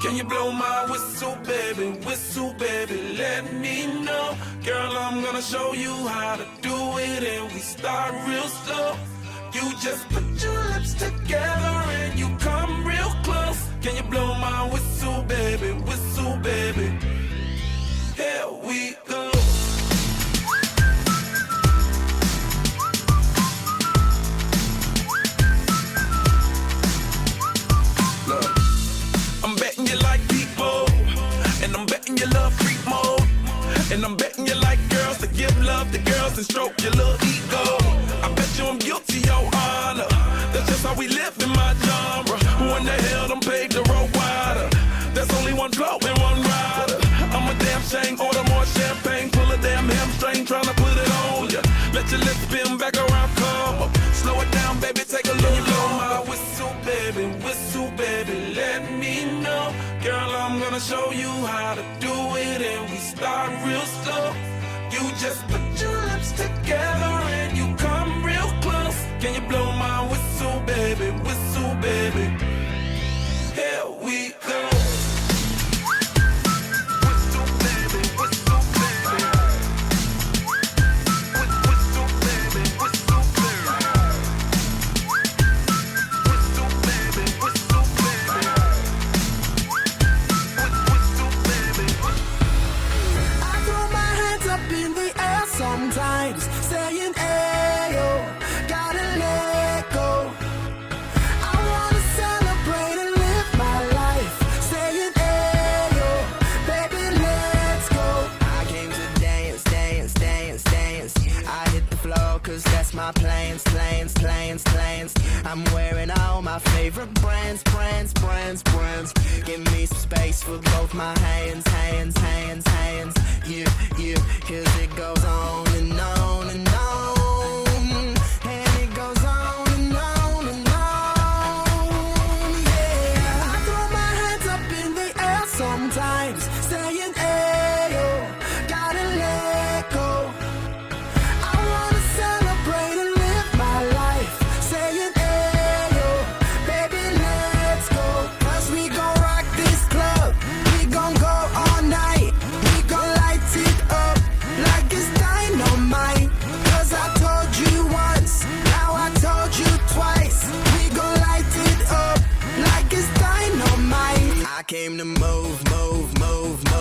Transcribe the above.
Can you blow my whistle, baby, let me know. Girl, I'm gonna show you how to do it, and we start real slow. You just put your lips together and you come real close. Can you blow my whistle, baby, here we go. Look, I'm betting you like people, and I'm betting you love freak mode, and I'm betting you like girls to give love to girls and stroke your little ego. I bet you I'm guilty, your honor. That's just how we live in my genre. Who in the hell done paved the road wider? There's only one flow and one rider. I'm a damn shame, order more champagne, pull a damn hamstring, tryna put it on ya. Let your lips spin back around, come up. Slow it down, baby, take a look. Blow my whistle, baby, let me know. Girl, I'm gonna show you how to do it, and we start real slow. You just put your lips together and you come real close. Can you blow my whistle, baby, here we go. Sometimes saying ayo, gotta let go. I wanna celebrate and live my life. Saying ayo, baby, let's go. I came to dance, dance, dance, dance. I hit the floor cause that's my plans, plans, plans, plans. I'm wearing all my favorite brands, brands, brands, brands. Give me some space for both my hands, hands, hands, hands. Yeah, yeah, cause it goes on and on and on. And it goes on and on and on. Yeah, I throw my hands up in the air sometimes, saying ayo, gotta let go. I wanna celebrate and live my life, saying ayo, baby, let's go. Cause we gon' rock this club, we gon' go all night. We gon' light it up like it's dynamite. Cause I told you once, now I told you twice. We gon' light it up like it's dynamite. I came to move, move, move, move.